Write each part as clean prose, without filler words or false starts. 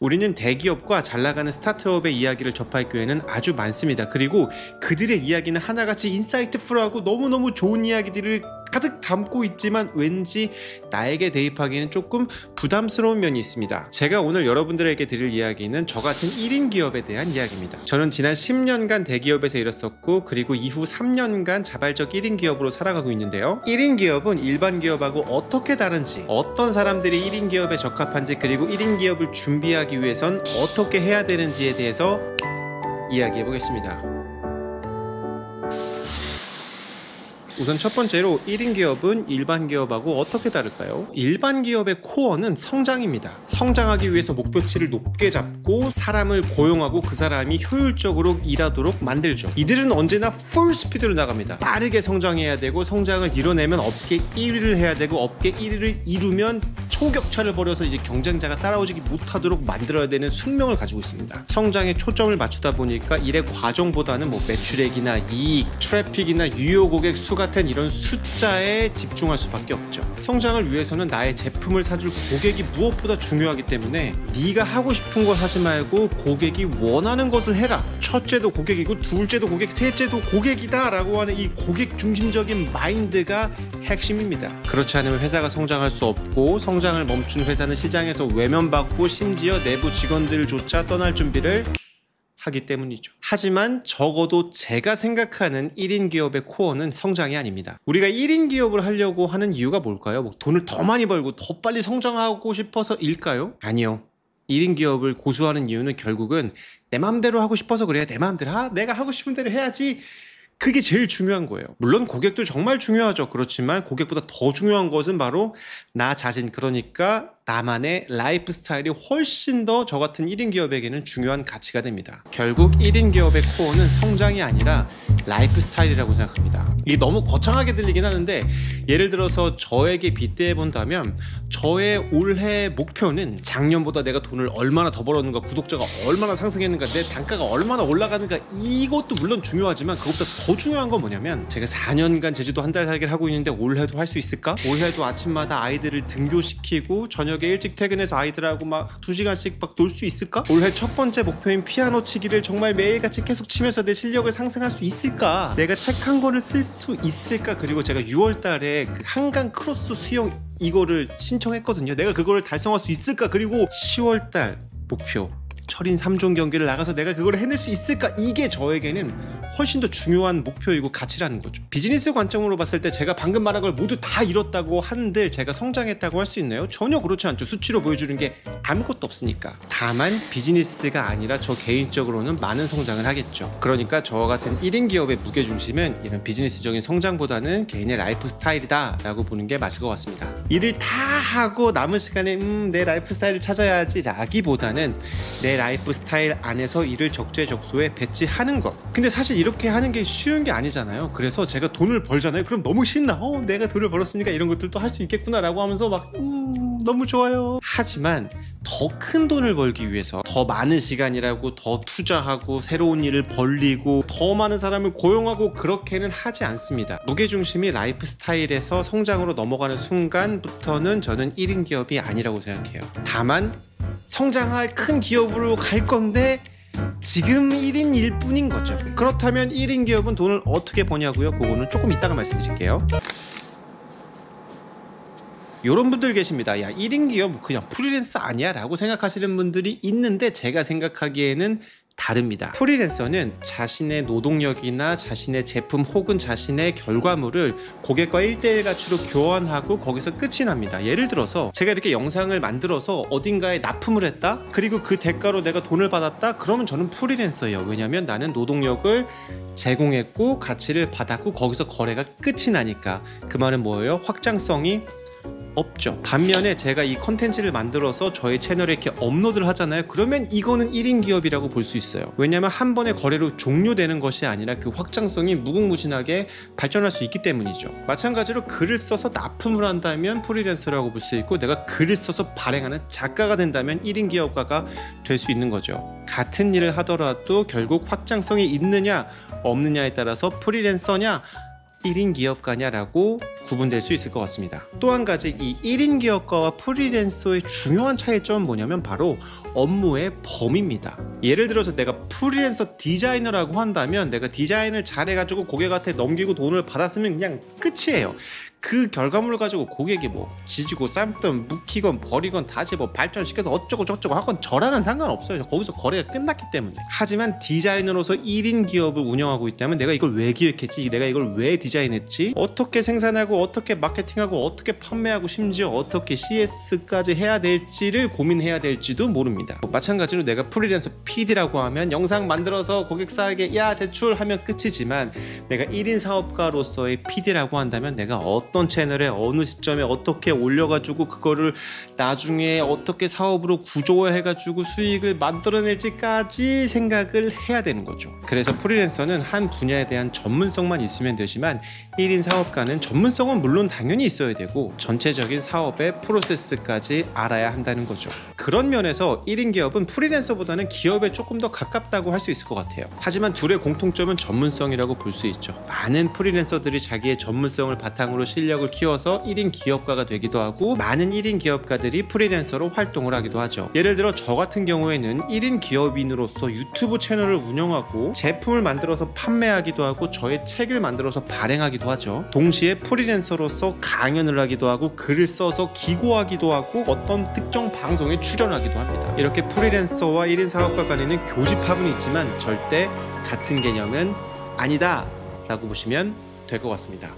우리는 대기업과 잘나가는 스타트업의 이야기를 접할 기회는 아주 많습니다. 그리고 그들의 이야기는 하나같이 인사이트풀하고 너무너무 좋은 이야기들을 가득 담고 있지만 왠지 나에게 대입하기에는 조금 부담스러운 면이 있습니다. 제가 오늘 여러분들에게 드릴 이야기는 저 같은 1인 기업에 대한 이야기입니다. 저는 지난 10년간 대기업에서 일했었고 그리고 이후 3년간 자발적 1인 기업으로 살아가고 있는데요. 1인 기업은 일반 기업하고 어떻게 다른지, 어떤 사람들이 1인 기업에 적합한지, 그리고 1인 기업을 준비하기 위해선 어떻게 해야 되는지에 대해서 이야기해 보겠습니다. 우선 첫 번째로 1인 기업은 일반 기업하고 어떻게 다를까요? 일반 기업의 코어는 성장입니다. 성장하기 위해서 목표치를 높게 잡고 사람을 고용하고 그 사람이 효율적으로 일하도록 만들죠. 이들은 언제나 풀 스피드로 나갑니다. 빠르게 성장해야 되고, 성장을 이뤄내면 업계 1위를 해야 되고, 업계 1위를 이루면 초격차를 벌여서 이제 경쟁자가 따라오지 못하도록 만들어야 되는 숙명을 가지고 있습니다. 성장에 초점을 맞추다 보니까 일의 과정보다는 매출액이나 이익, 트래픽이나 유효 고객 수 같은 이런 숫자에 집중할 수밖에 없죠. 성장을 위해서는 나의 제품을 사줄 고객이 무엇보다 중요하기 때문에 네가 하고 싶은 걸 하지 말고 고객이 원하는 것을 해라. 첫째도 고객이고 둘째도 고객, 셋째도 고객이다 라고 하는 이 고객 중심적인 마인드가 핵심입니다. 그렇지 않으면 회사가 성장할 수 없고, 성장을 멈춘 회사는 시장에서 외면받고 심지어 내부 직원들조차 떠날 준비를 하기 때문이죠. 하지만 적어도 제가 생각하는 1인 기업의 코어는 성장이 아닙니다. 우리가 1인 기업을 하려고 하는 이유가 뭘까요? 돈을 더 많이 벌고 더 빨리 성장하고 싶어서일까요? 아니요. 1인 기업을 고수하는 이유는 결국은 내 마음대로 하고 싶어서 그래요. 내 마음대로 내가 하고 싶은 대로 해야지. 그게 제일 중요한 거예요. 물론 고객도 정말 중요하죠. 그렇지만 고객보다 더 중요한 것은 바로 나 자신, 그러니까 나만의 라이프 스타일이 훨씬 더 저 같은 1인 기업에게는 중요한 가치가 됩니다. 결국 1인 기업의 코어는 성장이 아니라 라이프 스타일이라고 생각합니다. 이게 너무 거창하게 들리긴 하는데, 예를 들어서 저에게 빗대어 본다면 저의 올해 목표는 작년보다 내가 돈을 얼마나 더 벌었는가, 구독자가 얼마나 상승했는가, 내 단가가 얼마나 올라가는가, 이것도 물론 중요하지만 그것보다 더 중요한 건 뭐냐면, 제가 4년간 제주도 한 달 살기를 하고 있는데 올해도 할 수 있을까? 올해도 아침마다 아이들을 등교시키고 저녁에 일찍 퇴근해서 아이들하고 막 2시간씩 막 놀 수 있을까? 올해 첫 번째 목표인 피아노 치기를 정말 매일같이 계속 치면서 내 실력을 상승할 수 있을까? 내가 책 한 권을 쓸 수 있을까? 그리고 제가 6월 달에 그 한강 크로스 수영 이거를 신청했거든요. 내가 그거를 달성할 수 있을까? 그리고 10월 달 목표, 철인 3종 경기를 나가서 내가 그걸 해낼 수 있을까? 이게 저에게는 훨씬 더 중요한 목표이고 가치라는 거죠. 비즈니스 관점으로 봤을 때 제가 방금 말한 걸 모두 다 이뤘다고 한들 제가 성장했다고 할 수 있나요? 전혀 그렇지 않죠. 수치로 보여주는 게 아무것도 없으니까. 다만 비즈니스가 아니라 저 개인적으로는 많은 성장을 하겠죠. 그러니까 저와 같은 1인 기업의 무게중심은 이런 비즈니스적인 성장보다는 개인의 라이프 스타일이다 라고 보는 게 맞을 것 같습니다. 일을 다 하고 남은 시간에 내 라이프 스타일을 찾아야지 라기보다는 내 라이프 스타일 안에서 일을 적재적소에 배치하는 것. 근데 사실 이렇게 하는 게 쉬운 게 아니잖아요. 그래서 제가 돈을 벌잖아요. 그럼 너무 신나. 내가 돈을 벌었으니까 이런 것들도 할 수 있겠구나 라고 하면서 막 너무 좋아요. 하지만 더 큰 돈을 벌기 위해서 더 많은 시간이라고 더 투자하고 새로운 일을 벌리고 더 많은 사람을 고용하고 그렇게는 하지 않습니다. 무게중심이 라이프 스타일에서 성장으로 넘어가는 순간부터는 저는 1인 기업이 아니라고 생각해요. 다만 성장할 큰 기업으로 갈 건데 지금 1인일 뿐인 거죠. 그렇다면 1인 기업은 돈을 어떻게 버냐고요? 그거는 조금 이따가 말씀드릴게요. 이런 분들 계십니다. 야, 1인 기업 그냥 프리랜서 아니야? 라고 생각하시는 분들이 있는데 제가 생각하기에는 다릅니다. 프리랜서는 자신의 노동력이나 자신의 제품 혹은 자신의 결과물을 고객과 1대1 가치로 교환하고 거기서 끝이 납니다. 예를 들어서 제가 이렇게 영상을 만들어서 어딘가에 납품을 했다? 그리고 그 대가로 내가 돈을 받았다? 그러면 저는 프리랜서예요. 왜냐면 나는 노동력을 제공했고 가치를 받았고 거기서 거래가 끝이 나니까. 그 말은 뭐예요? 확장성이 없죠. 반면에 제가 이 컨텐츠를 만들어서 저희 채널에 이렇게 업로드를 하잖아요. 그러면 이거는 1인 기업이라고 볼 수 있어요. 왜냐하면 한 번의 거래로 종료되는 것이 아니라 그 확장성이 무궁무진하게 발전할 수 있기 때문이죠. 마찬가지로 글을 써서 납품을 한다면 프리랜서라고 볼 수 있고, 내가 글을 써서 발행하는 작가가 된다면 1인 기업가가 될 수 있는 거죠. 같은 일을 하더라도 결국 확장성이 있느냐 없느냐에 따라서 프리랜서냐 1인 기업가냐라고 구분될 수 있을 것 같습니다. 또 한 가지 이 1인 기업가와 프리랜서의 중요한 차이점은 뭐냐면 바로 업무의 범위입니다. 예를 들어서 내가 프리랜서 디자이너라고 한다면 내가 디자인을 잘해가지고 고객한테 넘기고 돈을 받았으면 그냥 끝이에요. 그 결과물을 가지고 고객이 뭐 지지고 삶든 묵히건 버리건 다시 뭐 발전시켜서 어쩌고 저쩌고 하건 저랑은 상관없어요. 거기서 거래가 끝났기 때문에. 하지만 디자이너로서 1인 기업을 운영하고 있다면 내가 이걸 왜 기획했지? 내가 이걸 왜 디자인했지? 어떻게 생산하고 어떻게 마케팅하고 어떻게 판매하고 심지어 어떻게 CS까지 해야 될지를 고민해야 될지도 모릅니다. 마찬가지로 내가 프리랜서 PD라고 하면 영상 만들어서 고객사에게 야 제출하면 끝이지만 내가 1인 사업가로서의 PD라고 한다면 내가 어떤 채널에 어느 시점에 어떻게 올려가지고 그거를 나중에 어떻게 사업으로 구조화해가지고 수익을 만들어낼지까지 생각을 해야 되는 거죠. 그래서 프리랜서는 한 분야에 대한 전문성만 있으면 되지만 1인 사업가는 전문성은 물론 당연히 있어야 되고 전체적인 사업의 프로세스까지 알아야 한다는 거죠. 그런 면에서 1인 기업은 프리랜서보다는 기업에 조금 더 가깝다고 할 수 있을 것 같아요. 하지만 둘의 공통점은 전문성이라고 볼 수 있죠. 많은 프리랜서들이 자기의 전문성을 바탕으로 실력을 키워서 1인 기업가가 되기도 하고 많은 1인 기업가들이 프리랜서로 활동을 하기도 하죠. 예를 들어 저 같은 경우에는 1인 기업인으로서 유튜브 채널을 운영하고 제품을 만들어서 판매하기도 하고 저의 책을 만들어서 발행하기도 하죠. 동시에 프리랜서로서 강연을 하기도 하고 글을 써서 기고하기도 하고 어떤 특정 방송에 출연하기도 합니다. 이렇게 프리랜서와 1인 사업가 간에는 교집합은 있지만 절대 같은 개념은 아니다 라고 보시면 될 것 같습니다.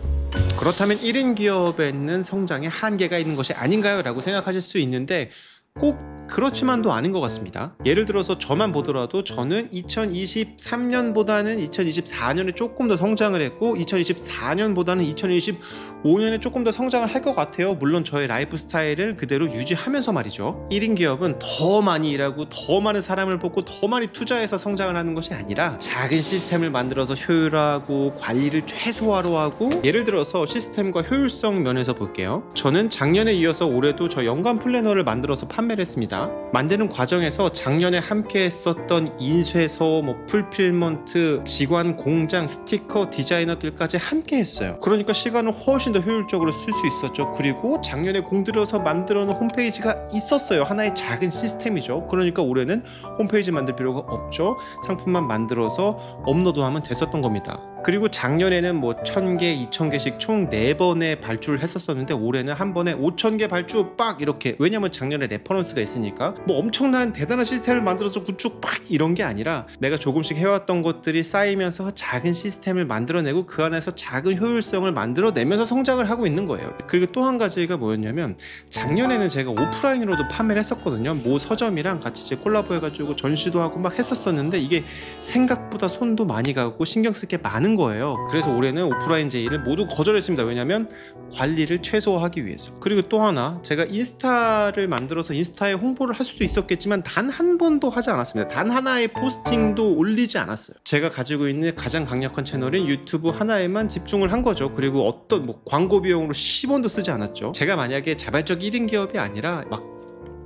그렇다면 1인 기업에는 성장에 한계가 있는 것이 아닌가요? 라고 생각하실 수 있는데 꼭 그렇지만도 않은 것 같습니다. 예를 들어서 저만 보더라도 저는 2023년보다는 2024년에 조금 더 성장을 했고 2024년보다는 2025년에 조금 더 성장을 할 것 같아요. 물론 저의 라이프 스타일을 그대로 유지하면서 말이죠. 1인 기업은 더 많이 일하고 더 많은 사람을 뽑고 더 많이 투자해서 성장을 하는 것이 아니라 작은 시스템을 만들어서 효율화하고 관리를 최소화로 하고 예를 들어서 시스템과 효율성 면에서 볼게요. 저는 작년에 이어서 올해도 저 연간 플래너를 만들어서 판매를 했습니다. 만드는 과정에서 작년에 함께 했었던 인쇄소, 풀필먼트, 직관 공장, 스티커 디자이너들까지 함께 했어요. 그러니까 시간을 훨씬 더 효율적으로 쓸 수 있었죠. 그리고 작년에 공들여서 만들어 놓은 홈페이지가 있었어요. 하나의 작은 시스템이죠. 그러니까 올해는 홈페이지 만들 필요가 없죠. 상품만 만들어서 업로드하면 됐었던 겁니다. 그리고 작년에는 1000개, 2000개씩 총 4번의 발주를 했었었는데 올해는 한 번에 5000개 발주 빡 이렇게. 왜냐면 작년에 레퍼런스가 있으니까 엄청난 대단한 시스템을 만들어서 구축 빡 이런 게 아니라 내가 조금씩 해왔던 것들이 쌓이면서 작은 시스템을 만들어내고 그 안에서 작은 효율성을 만들어내면서 성장을 하고 있는 거예요. 그리고 또 한 가지가 뭐였냐면 작년에는 제가 오프라인으로도 판매를 했었거든요. 모 서점이랑 같이 이제 콜라보 해가지고 전시도 하고 막 했었었는데 이게 생각보다 손도 많이 가고 신경 쓸 게 많은 거예요. 그래서 올해는 오프라인 제의를 모두 거절했습니다. 왜냐면 관리를 최소화하기 위해서. 그리고 또 하나, 제가 인스타를 만들어서 인스타에 홍보를 할 수도 있었겠지만 단 한 번도 하지 않았습니다. 단 하나의 포스팅도 올리지 않았어요. 제가 가지고 있는 가장 강력한 채널인 유튜브 하나에만 집중을 한 거죠. 그리고 어떤 광고 비용으로 10원도 쓰지 않았죠. 제가 만약에 자발적 1인 기업이 아니라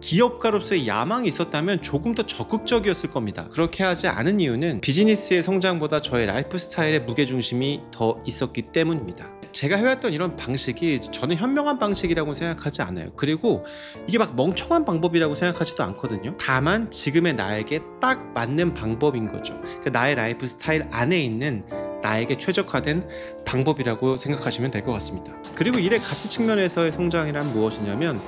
기업가로서의 야망이 있었다면 조금 더 적극적이었을 겁니다. 그렇게 하지 않은 이유는 비즈니스의 성장보다 저의 라이프 스타일의 무게중심이 더 있었기 때문입니다. 제가 해왔던 이런 방식이 저는 현명한 방식이라고 생각하지 않아요. 그리고 이게 멍청한 방법이라고 생각하지도 않거든요. 다만 지금의 나에게 딱 맞는 방법인 거죠. 그러니까 나의 라이프 스타일 안에 있는 나에게 최적화된 방법이라고 생각하시면 될 것 같습니다. 그리고 일의 가치 측면에서의 성장이란 무엇이냐면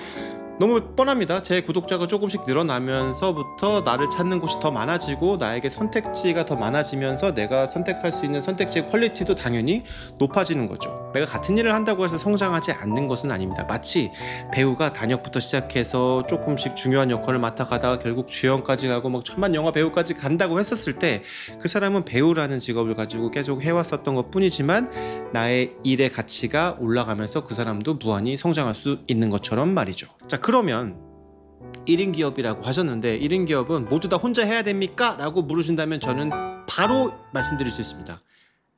너무 뻔합니다. 제 구독자가 조금씩 늘어나면서부터 나를 찾는 곳이 더 많아지고 나에게 선택지가 더 많아지면서 내가 선택할 수 있는 선택지의 퀄리티도 당연히 높아지는 거죠. 내가 같은 일을 한다고 해서 성장하지 않는 것은 아닙니다. 마치 배우가 단역부터 시작해서 조금씩 중요한 역할을 맡아가다가 결국 주연까지 가고 천만 영화 배우까지 간다고 했었을 때 그 사람은 배우라는 직업을 가지고 계속 해왔었던 것 뿐이지만 나의 일의 가치가 올라가면서 그 사람도 무한히 성장할 수 있는 것처럼 말이죠. 자, 그러면 1인 기업이라고 하셨는데 1인 기업은 모두 다 혼자 해야 됩니까? 라고 물으신다면 저는 바로 말씀드릴 수 있습니다.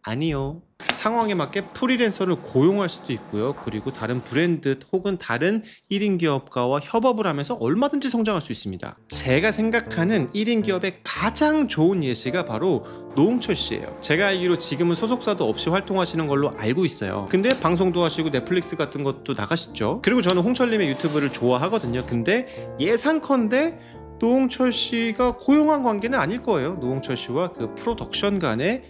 아니요. 상황에 맞게 프리랜서를 고용할 수도 있고요. 그리고 다른 브랜드 혹은 다른 1인 기업가와 협업을 하면서 얼마든지 성장할 수 있습니다. 제가 생각하는 1인 기업의 가장 좋은 예시가 바로 노홍철 씨예요. 제가 알기로 지금은 소속사도 없이 활동하시는 걸로 알고 있어요. 근데 방송도 하시고 넷플릭스 같은 것도 나가시죠. 그리고 저는 홍철님의 유튜브를 좋아하거든요. 근데 예상컨대 노홍철 씨가 고용한 관계는 아닐 거예요. 노홍철 씨와 그 프로덕션 간의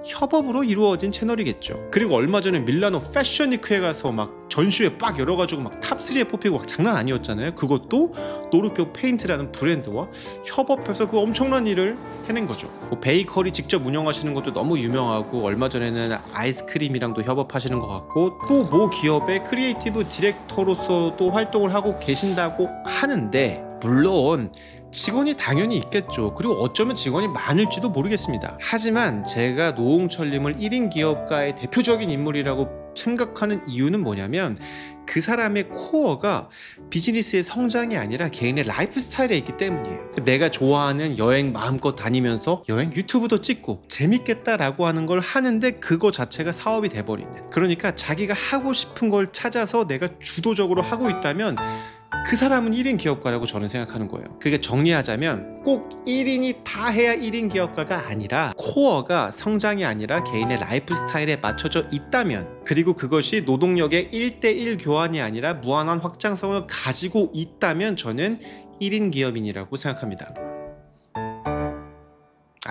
협업으로 이루어진 채널이겠죠. 그리고 얼마 전에 밀라노 패션위크에 가서 막 전시회 빡 열어가지고 막 탑3에 뽑히고 막 장난 아니었잖아요. 그것도 노르표 페인트라는 브랜드와 협업해서 그 엄청난 일을 해낸 거죠. 뭐 베이커리 직접 운영하시는 것도 너무 유명하고, 얼마 전에는 아이스크림이랑도 협업하시는 것 같고, 또 모 기업의 크리에이티브 디렉터로서도 활동을 하고 계신다고 하는데, 물론 직원이 당연히 있겠죠. 그리고 어쩌면 직원이 많을지도 모르겠습니다. 하지만 제가 노홍철님을 1인 기업가의 대표적인 인물이라고 생각하는 이유는 뭐냐면, 그 사람의 코어가 비즈니스의 성장이 아니라 개인의 라이프 스타일에 있기 때문이에요. 내가 좋아하는 여행 마음껏 다니면서 여행 유튜브도 찍고 재밌겠다라고 하는 걸 하는데, 그거 자체가 사업이 돼버리는, 그러니까 자기가 하고 싶은 걸 찾아서 내가 주도적으로 하고 있다면 그 사람은 1인 기업가라고 저는 생각하는 거예요. 그게 정리하자면 꼭 1인이 다 해야 1인 기업가가 아니라, 코어가 성장이 아니라 개인의 라이프 스타일에 맞춰져 있다면, 그리고 그것이 노동력의 1대1 교환이 아니라 무한한 확장성을 가지고 있다면 저는 1인 기업인이라고 생각합니다.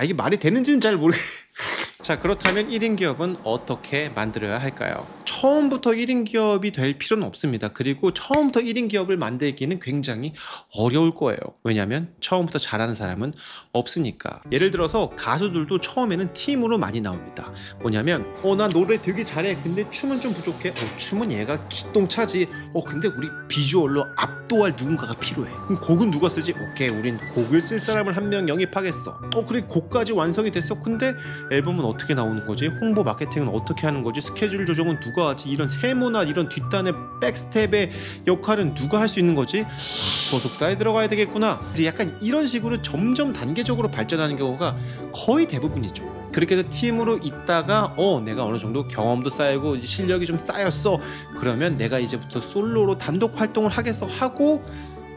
이게 말이 되는지는 잘 모르겠어요. 자, 그렇다면 1인 기업은 어떻게 만들어야 할까요? 처음부터 1인 기업이 될 필요는 없습니다. 그리고 처음부터 1인 기업을 만들기는 굉장히 어려울 거예요. 왜냐하면 처음부터 잘하는 사람은 없으니까. 예를 들어서 가수들도 처음에는 팀으로 많이 나옵니다. 뭐냐면 나 노래 되게 잘해. 근데 춤은 좀 부족해. 춤은 얘가 기똥차지. 근데 우리 비주얼로 압도할 누군가가 필요해. 그럼 곡은 누가 쓰지? 오케이, 우린 곡을 쓸 사람을 한 명 영입하겠어. 그래, 곡까지 완성이 됐어. 근데 앨범은 어떻게 나오는 거지? 홍보 마케팅은 어떻게 하는 거지? 스케줄 조정은 누가 하지? 이런 세무나 이런 뒷단의 백스텝의 역할은 누가 할 수 있는 거지? 소속사에 들어가야 되겠구나. 이제 약간 이런 식으로 점점 단계적으로 발전하는 경우가 거의 대부분이죠. 그렇게 해서 팀으로 있다가 내가 어느 정도 경험도 쌓이고 이제 실력이 좀 쌓였어. 그러면 내가 이제부터 솔로로 단독 활동을 하겠어 하고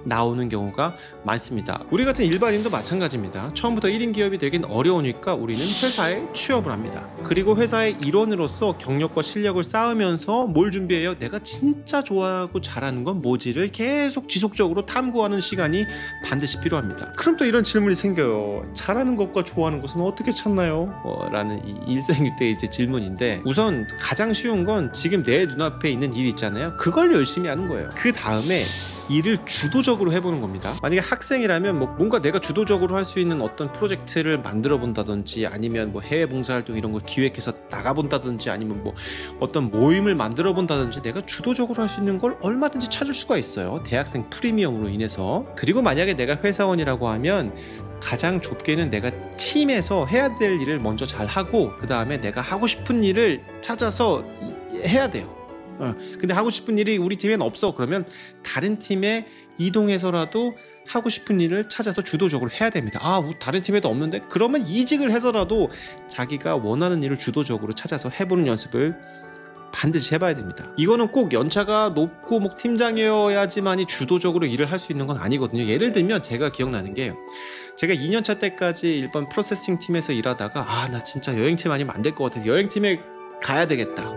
나오는 경우가 많습니다. 우리 같은 일반인도 마찬가지입니다. 처음부터 1인 기업이 되긴 어려우니까 우리는 회사에 취업을 합니다. 그리고 회사의 일원으로서 경력과 실력을 쌓으면서 뭘 준비해요? 내가 진짜 좋아하고 잘하는 건 뭐지를 계속 지속적으로 탐구하는 시간이 반드시 필요합니다. 그럼 또 이런 질문이 생겨요. 잘하는 것과 좋아하는 것은 어떻게 찾나요? 라는 이 일생일대 이제 질문인데, 우선 가장 쉬운 건 지금 내 눈앞에 있는 일 있잖아요. 그걸 열심히 하는 거예요. 그 다음에 일을 주도적으로 해보는 겁니다. 만약에 학생이라면 뭔가 내가 주도적으로 할 수 있는 어떤 프로젝트를 만들어 본다든지, 아니면 해외 봉사활동 이런 걸 기획해서 나가본다든지, 아니면 어떤 모임을 만들어 본다든지, 내가 주도적으로 할 수 있는 걸 얼마든지 찾을 수가 있어요. 대학생 프리미엄으로 인해서. 그리고 만약에 내가 회사원이라고 하면 가장 좁게는 내가 팀에서 해야 될 일을 먼저 잘 하고, 그 다음에 내가 하고 싶은 일을 찾아서 해야 돼요. 근데 하고 싶은 일이 우리 팀엔 없어. 그러면 다른 팀에 이동해서라도 하고 싶은 일을 찾아서 주도적으로 해야 됩니다. 다른 팀에도 없는데? 그러면 이직을 해서라도 자기가 원하는 일을 주도적으로 찾아서 해보는 연습을 반드시 해봐야 됩니다. 이거는 꼭 연차가 높고 팀장이어야지만이 주도적으로 일을 할 수 있는 건 아니거든요. 예를 들면 제가 기억나는 게, 제가 2년차 때까지 일본 프로세싱 팀에서 일하다가 나 진짜 여행팀 아니면 안 될 것 같아서 여행팀에 가야 되겠다.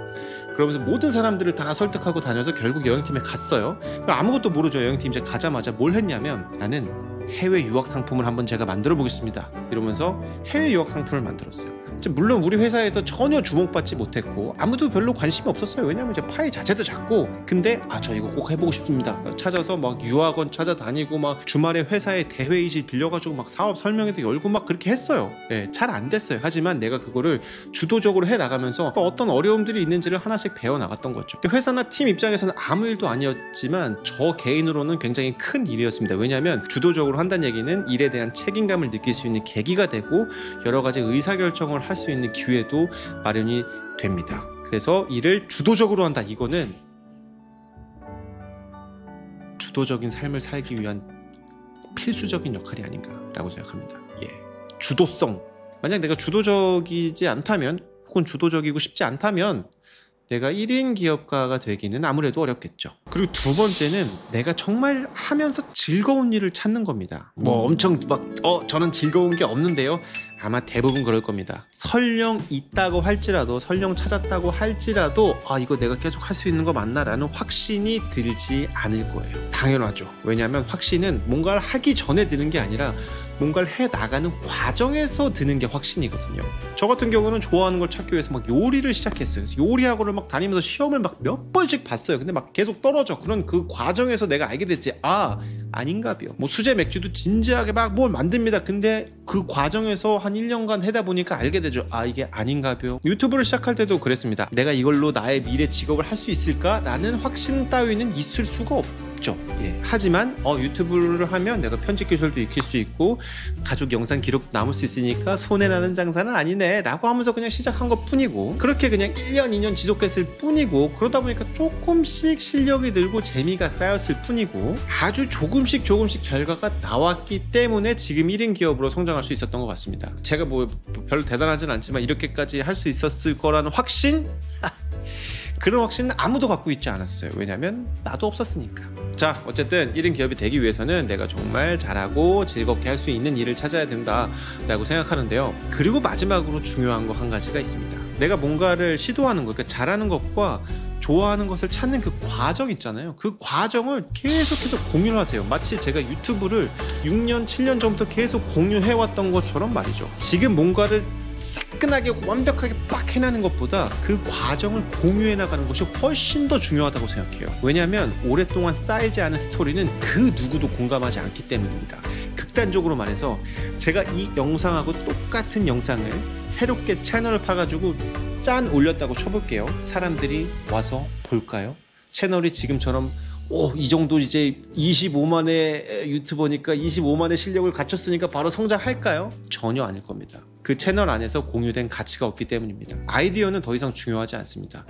그러면서 모든 사람들을 다 설득하고 다녀서 결국 여행팀에 갔어요. 아무것도 모르죠. 여행팀 이제 가자마자 뭘 했냐면, 나는 해외 유학 상품을 한번 제가 만들어 보겠습니다. 이러면서 해외 유학 상품을 만들었어요. 물론 우리 회사에서 전혀 주목받지 못했고 아무도 별로 관심이 없었어요. 왜냐면 이제 파이 자체도 작고. 근데 저 이거 꼭 해보고 싶습니다. 찾아서 유학원 찾아다니고 주말에 회사에 대회의실 빌려가지고 사업 설명회도 열고 그렇게 했어요. 잘 안 됐어요. 하지만 내가 그거를 주도적으로 해 나가면서 어떤 어려움들이 있는지를 하나씩 배워 나갔던 거죠. 회사나 팀 입장에서는 아무 일도 아니었지만 저 개인으로는 굉장히 큰 일이었습니다. 왜냐하면 주도적으로 한다는 얘기는 일에 대한 책임감을 느낄 수 있는 계기가 되고, 여러 가지 의사결정을 할 수 있는 기회도 마련이 됩니다. 그래서 일을 주도적으로 한다. 이거는 주도적인 삶을 살기 위한 필수적인 역할이 아닌가라고 생각합니다. 주도성. 만약 내가 주도적이지 않다면 혹은 주도적이고 싶지 않다면 내가 1인 기업가가 되기는 아무래도 어렵겠죠. 그리고 두 번째는 내가 정말 하면서 즐거운 일을 찾는 겁니다. 뭐 엄청 막 저는 즐거운 게 없는데요. 아마 대부분 그럴 겁니다. 설령 있다고 할지라도, 설령 찾았다고 할지라도 이거 내가 계속 할 수 있는 거 맞나? 라는 확신이 들지 않을 거예요. 당연하죠. 왜냐하면 확신은 뭔가를 하기 전에 드는 게 아니라 뭔가를 해나가는 과정에서 드는 게 확신이거든요. 저 같은 경우는 좋아하는 걸 찾기 위해서 막 요리를 시작했어요. 그래서 요리학원을 막 다니면서 시험을 막 몇 번씩 봤어요. 근데 막 계속 떨어져. 그런 그 과정에서 내가 알게 됐지. 아닌가벼. 뭐 수제 맥주도 진지하게 막 뭘 만듭니다. 근데 그 과정에서 한 1년간 하다 보니까 알게 되죠. 이게 아닌가벼. 유튜브를 시작할 때도 그랬습니다. 내가 이걸로 나의 미래 직업을 할 수 있을까? 라는 확신 따위는 있을 수가 없죠. 하지만 유튜브를 하면 내가 편집 기술도 익힐 수 있고 가족 영상 기록 남을 수 있으니까 손해나는 장사는 아니네 라고 하면서 그냥 시작한 것 뿐이고, 그렇게 그냥 1년 2년 지속했을 뿐이고, 그러다 보니까 조금씩 실력이 늘고 재미가 쌓였을 뿐이고, 아주 조금씩 결과가 나왔기 때문에 지금 1인 기업으로 성장할 수 있었던 것 같습니다. 제가 뭐 별로 대단하진 않지만 이렇게까지 할 수 있었을 거라는 확신? 그런 확신은 아무도 갖고 있지 않았어요. 왜냐면 나도 없었으니까. 자, 어쨌든 1인 기업이 되기 위해서는 내가 정말 잘하고 즐겁게 할 수 있는 일을 찾아야 된다라고 생각하는데요. 그리고 마지막으로 중요한 거 한 가지가 있습니다. 내가 뭔가를 시도하는 거, 그러니까 잘하는 것과 좋아하는 것을 찾는 그 과정 있잖아요. 그 과정을 계속해서 공유를 하세요. 마치 제가 유튜브를 6년, 7년 전부터 계속 공유해왔던 것처럼 말이죠. 지금 뭔가를 싸끈하게 완벽하게 빡 해나는 것보다 그 과정을 공유해 나가는 것이 훨씬 더 중요하다고 생각해요. 왜냐하면 오랫동안 쌓이지 않은 스토리는 그 누구도 공감하지 않기 때문입니다. 극단적으로 말해서 제가 이 영상하고 똑같은 영상을 새롭게 채널을 파가지고 짠 올렸다고 쳐볼게요. 사람들이 와서 볼까요? 채널이 지금처럼 이 정도 이제 25만의 유튜버니까 25만의 실력을 갖췄으니까 바로 성장할까요? 전혀 아닐 겁니다. 그 채널 안에서 공유된 가치가 없기 때문입니다. 아이디어는 더 이상 중요하지 않습니다.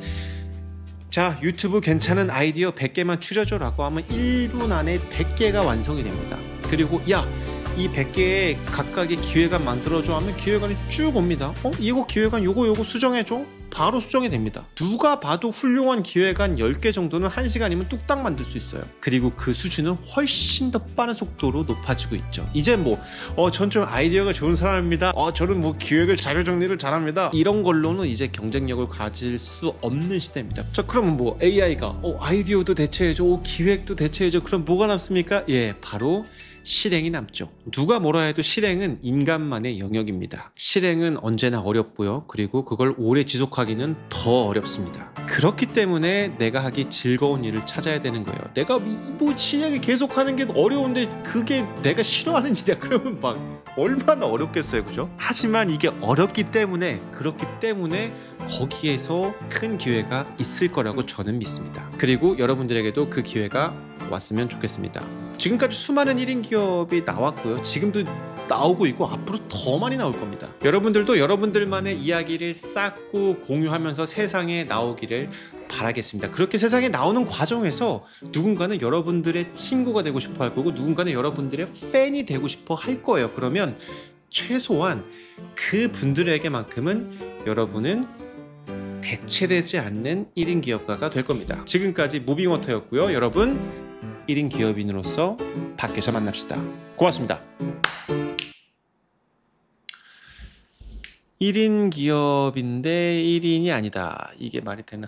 자, 유튜브 괜찮은 아이디어 100개만 추려줘 라고 하면 1분 안에 100개가 완성이 됩니다. 그리고 이 100개의 각각의 기획안 만들어줘 하면 기획안이 쭉 옵니다. 이거 기획안 요거 수정해줘? 바로 수정이 됩니다. 누가 봐도 훌륭한 기획안 10개 정도는 1시간이면 뚝딱 만들 수 있어요. 그리고 그 수준은 훨씬 더 빠른 속도로 높아지고 있죠. 이제 전 좀 아이디어가 좋은 사람입니다. 저는 기획을 자료 정리를 잘합니다. 이런 걸로는 이제 경쟁력을 가질 수 없는 시대입니다. 자, 그러면 AI가 아이디어도 대체해줘, 기획도 대체해줘. 그럼 뭐가 남습니까? 바로 실행이 남죠. 누가 뭐라 해도 실행은 인간만의 영역입니다. 실행은 언제나 어렵고요. 그리고 그걸 오래 지속하기는 더 어렵습니다. 그렇기 때문에 내가 하기 즐거운 일을 찾아야 되는 거예요. 내가 실행을 계속하는 게 어려운데 그게 내가 싫어하는 일이야. 그러면 얼마나 어렵겠어요. 그죠? 하지만 이게 어렵기 때문에, 그렇기 때문에 거기에서 큰 기회가 있을 거라고 저는 믿습니다. 그리고 여러분들에게도 그 기회가 왔으면 좋겠습니다. 지금까지 수많은 1인 기업이 나왔고요. 지금도 나오고 있고 앞으로 더 많이 나올 겁니다. 여러분들도 여러분들만의 이야기를 쌓고 공유하면서 세상에 나오기를 바라겠습니다. 그렇게 세상에 나오는 과정에서 누군가는 여러분들의 친구가 되고 싶어 할 거고, 누군가는 여러분들의 팬이 되고 싶어 할 거예요. 그러면 최소한 그 분들에게만큼은 여러분은 대체되지 않는 1인 기업가가 될 겁니다. 지금까지 무빙워터였고요. 여러분, 1인 기업인으로서 밖에서 만납시다. 고맙습니다. 1인 기업인데 1인이 아니다. 이게 말이 되나?